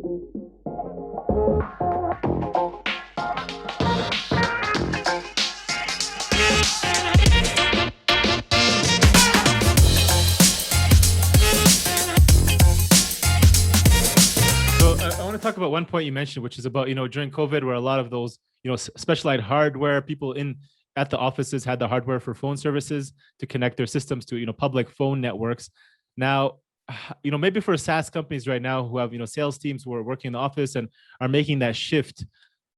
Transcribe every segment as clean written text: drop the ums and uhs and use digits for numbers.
I want to talk about one point you mentioned, which is about, during COVID, where a lot of those, specialized hardware, people at the offices had the hardware for phone services to connect their systems to, public phone networks. Now, maybe for SaaS companies right now who have, sales teams who are working in the office and are making that shift,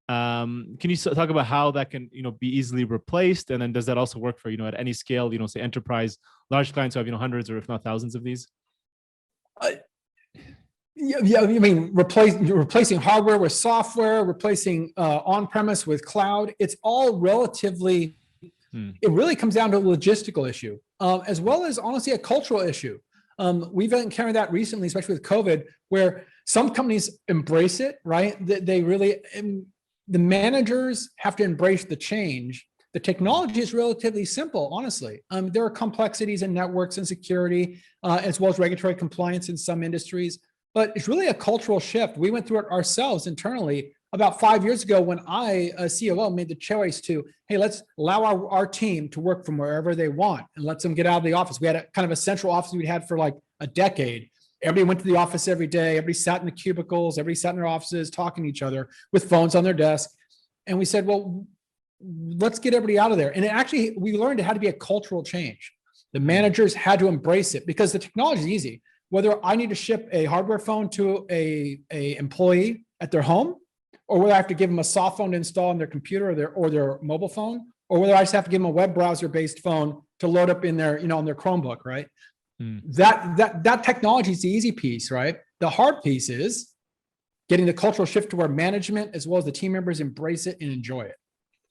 can you talk about how that can, be easily replaced? And then does that also work for, at any scale, say enterprise, large clients who have, hundreds or if not thousands of these? Yeah, I mean, replacing hardware with software, replacing on-premise with cloud. It's all relatively, it really comes down to a logistical issue, as well as honestly a cultural issue. We've encountered that recently, especially with COVID, where some companies embrace it, right? They really, the managers have to embrace the change. The technology is relatively simple, honestly. There are complexities in networks and security, as well as regulatory compliance in some industries. But it's really a cultural shift. We went through it ourselves internally about 5 years ago when I, as COO, made the choice to, hey, let's allow our team to work from wherever they want and let them get out of the office. We had a kind of a central office we'd had for like a decade. Everybody went to the office every day. Everybody sat in the cubicles. Everybody sat in their offices talking to each other with phones on their desk. And we said, well, let's get everybody out of there. And we learned it had to be a cultural change. The managers had to embrace it because the technology is easy. Whether I need to ship a hardware phone to a employee at their home, or whether I have to give them a soft phone to install on their computer or their mobile phone, or whether I just have to give them a web browser based phone to load up in their, on their Chromebook, right? That technology is the easy piece, right? The hard piece is getting the cultural shift to where management as well as the team members embrace it and enjoy it.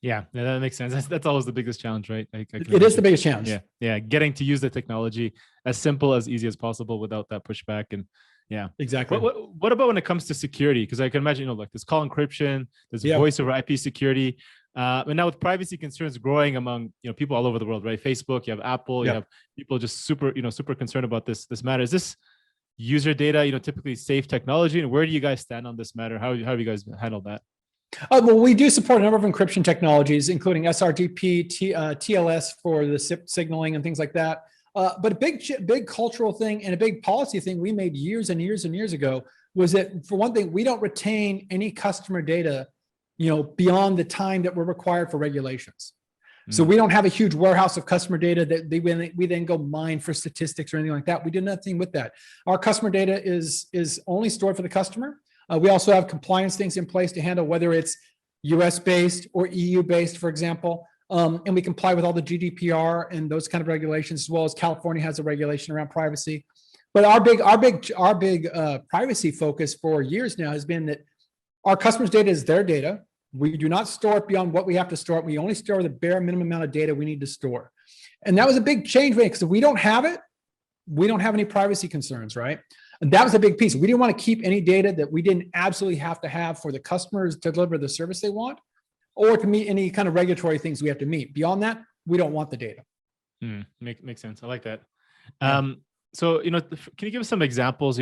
Yeah, that makes sense. That's always the biggest challenge, right? It is the biggest challenge. Yeah, getting to use the technology as simple, as easy as possible without that pushback. And yeah, exactly. What about when it comes to security? Because I can imagine, like there's call encryption, there's voice over IP security, and now with privacy concerns growing among people all over the world, right? Facebook, you have Apple, you have people just super concerned about this matter. Is this user data, typically safe technology, and where do you guys stand on this matter? How have you guys handled that? Well, we do support a number of encryption technologies, including SRTP, TLS for the SIP signaling and things like that. But a big cultural thing and a big policy thing we made years and years and years ago was that, for one thing, we don't retain any customer data, beyond the time that we're required for regulations. So we don't have a huge warehouse of customer data that we then go mine for statistics or anything like that. We do nothing with that. Our customer data is only stored for the customer. We also have compliance things in place to handle whether it's US based or EU based, for example. And we comply with all the GDPR and those kind of regulations, as well as California has a regulation around privacy. But our big privacy focus for years now has been that our customers' data is their data. We do not store it beyond what we have to store. We only store the bare minimum amount of data we need to store. And that was a big change, because if we don't have it, we don't have any privacy concerns, right? And that was a big piece. We didn't want to keep any data that we didn't absolutely have to have for the customers to deliver the service they want, or to meet any kind of regulatory things we have to meet. Beyond that, we don't want the data. Makes sense. I like that. So, can you give us some examples?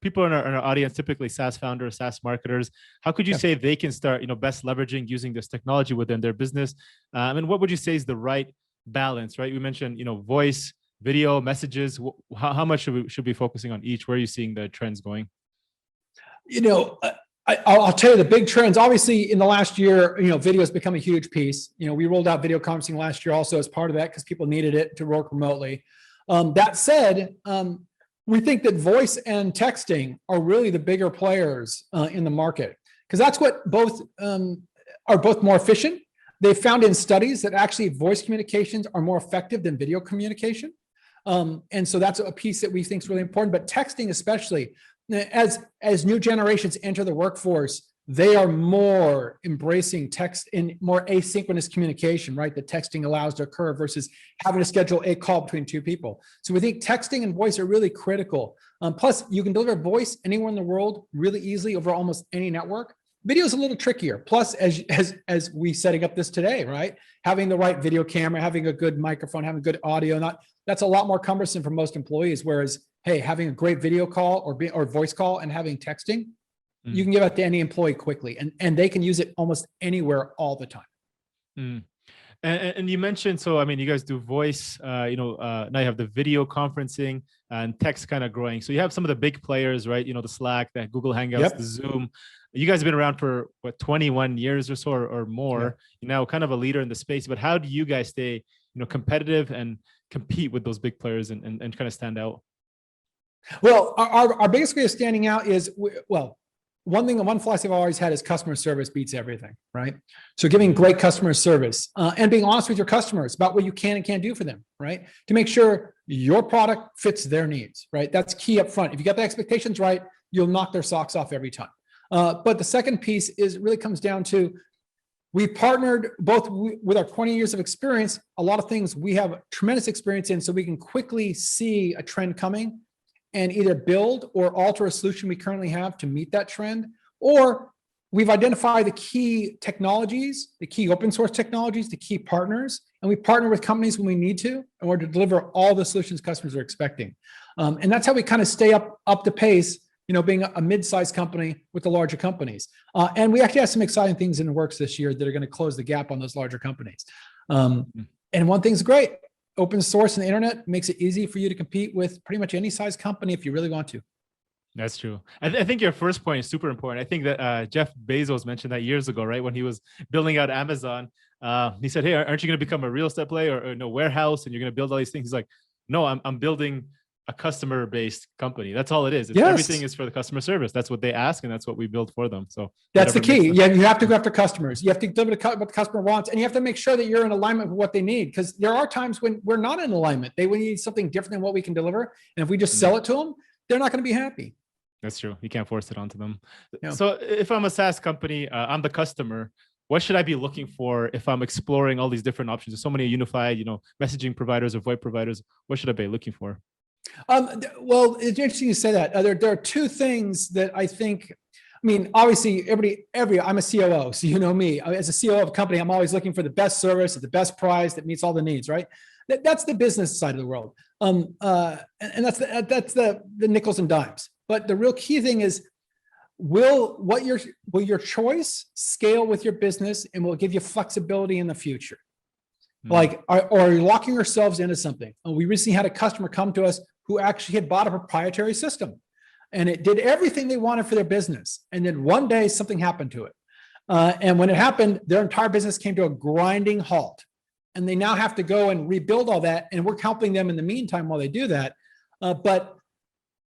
People in our audience, typically SaaS founders, SaaS marketers. How could you say they can start, best leveraging using this technology within their business? And what would you say is the right balance, right? We mentioned, voice, video, messages. How much should we be focusing on each? Where are you seeing the trends going? I'll tell you the big trends. Obviously, in the last year, video has become a huge piece. We rolled out video conferencing last year also as part of that because people needed it to work remotely. That said, we think that voice and texting are really the bigger players in the market, because that's what are both more efficient. They found in studies that actually voice communications are more effective than video communication. And so that's a piece that we think is really important. But texting, especially as new generations enter the workforce, they are more embracing text in more asynchronous communication, right? That texting allows to occur versus having to schedule a call between two people. So we think texting and voice are really critical. Plus, you can deliver voice anywhere in the world really easily over almost any network. Video is a little trickier. Plus, as we setting up this today, right? Having the right video camera, having a good microphone, having good audio, that's a lot more cumbersome for most employees. Whereas, hey, having a great video call or voice call and having texting, you can give out to any employee quickly, and they can use it almost anywhere all the time. Mm. And you mentioned, so I mean, you guys do voice, now you have the video conferencing and text kind of growing. So you have some of the big players, right? The Slack, the Google Hangouts, the Zoom. You guys have been around for what, 21 years or so or more. Yeah. You're now kind of a leader in the space, but how do you guys stay, competitive and compete with those big players and kind of stand out? Well, our biggest way of standing out is, one thing, one philosophy I've always had is customer service beats everything, right? So giving great customer service and being honest with your customers about what you can and can't do for them, right? To make sure your product fits their needs, right? That's key up front. If you got the expectations right, you'll knock their socks off every time. But the second piece is really comes down to, we partnered both with our 20 years of experience, a lot of things we have tremendous experience in, so we can quickly see a trend coming and either build or alter a solution we currently have to meet that trend, or we've identified the key technologies, the key open source technologies, the key partners, and we partner with companies when we need to in order to deliver all the solutions customers are expecting. And that's how we kind of stay up to pace, being a mid-sized company with the larger companies. And we actually have some exciting things in the works this year that are going to close the gap on those larger companies. And one thing's great. Open source and the internet makes it easy for you to compete with pretty much any size company if you really want to. That's true. I think your first point is super important. I think that Jeff Bezos mentioned that years ago, right? When he was building out Amazon, he said, "Hey, aren't you going to become a real estate play or no warehouse? And you're going to build all these things?" He's like, "No, I'm building a customer-based company. That's all it is. Everything is for the customer service. That's what they ask, and that's what we build for them." So that's the key. Yeah, you have to go after customers. You have to deliver what the customer wants, and you have to make sure that you're in alignment with what they need. Because there are times when we're not in alignment. They need something different than what we can deliver, and if we just sell it to them, they're not going to be happy. That's true. You can't force it onto them. Yeah. So if I'm a SaaS company, I'm the customer. What should I be looking for if I'm exploring all these different options? There's so many unified, messaging providers or VoIP providers. What should I be looking for? Well, it's interesting you say that. There are two things that I think. I mean, obviously, I'm a COO, so you know me. As a COO of a company, I'm always looking for the best service at the best price that meets all the needs, right? That's the business side of the world, and that's the nickels and dimes. But the real key thing is, will your choice scale with your business and will give you flexibility in the future? Like, are you locking yourselves into something? We recently had a customer come to us who actually had bought a proprietary system, and it did everything they wanted for their business. And then one day something happened to it. And when it happened, their entire business came to a grinding halt. And they now have to go and rebuild all that. And we're helping them in the meantime while they do that. But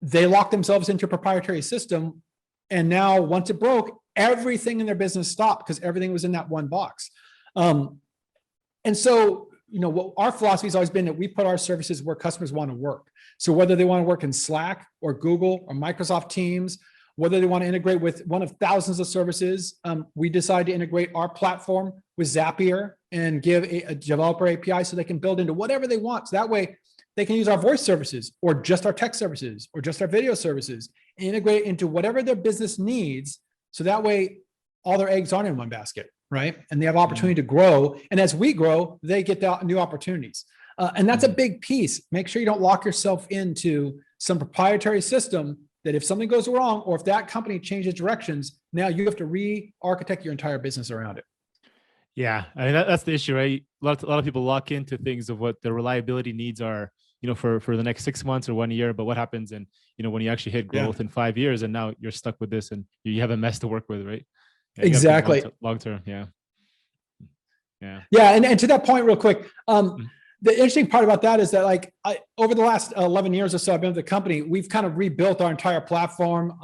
they locked themselves into a proprietary system. And now once it broke, everything in their business stopped because everything was in that one box. And so, what our philosophy has always been that we put our services where customers want to work. So whether they want to work in Slack or Google or Microsoft Teams, whether they want to integrate with one of thousands of services, we decide to integrate our platform with Zapier and give a developer API so they can build into whatever they want. So that way they can use our voice services or just our text services or just our video services, and integrate into whatever their business needs. So that way all their eggs aren't in one basket. Right. And they have opportunity to grow. And as we grow, they get the new opportunities. And that's a big piece. Make sure you don't lock yourself into some proprietary system that if something goes wrong, or if that company changes directions, now you have to re-architect your entire business around it. Yeah. I mean, that's the issue, right? A lot of people lock into things of what their reliability needs are, for the next 6 months or 1 year. But what happens when you actually hit growth in 5 years and now you're stuck with this and you have a mess to work with, right? Yeah, exactly. Long term. Yeah. And to that point real quick, the interesting part about that is that over the last 11 years or so I've been with the company, we've kind of rebuilt our entire platform.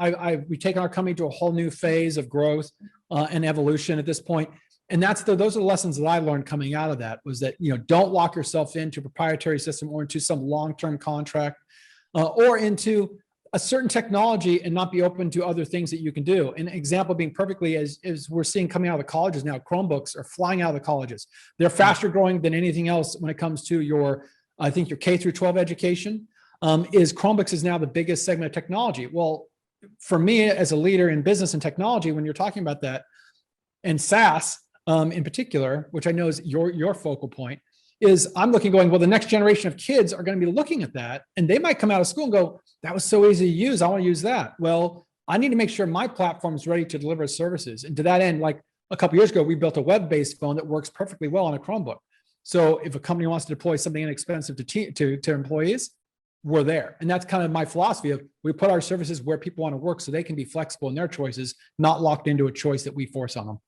We've taken our company to a whole new phase of growth and evolution at this point. And those are the lessons that I learned coming out of that, was that, don't lock yourself into a proprietary system or into some long-term contract or into a certain technology and not be open to other things that you can do. An example being perfectly as we're seeing coming out of the colleges now, Chromebooks are flying out of the colleges. They're faster growing than anything else when it comes to your K through 12 education. Chromebooks is now the biggest segment of technology. Well, for me as a leader in business and technology, when you're talking about that, and SaaS in particular, which I know is your focal point, is I'm going, well, the next generation of kids are going to be looking at that, and they might come out of school and go, that was so easy to use, I want to use that. Well, I need to make sure my platform is ready to deliver services. And to that end, like a couple of years ago, we built a web-based phone that works perfectly well on a Chromebook. So if a company wants to deploy something inexpensive to employees, we're there. And that's kind of my philosophy of we put our services where people want to work so they can be flexible in their choices, not locked into a choice that we force on them.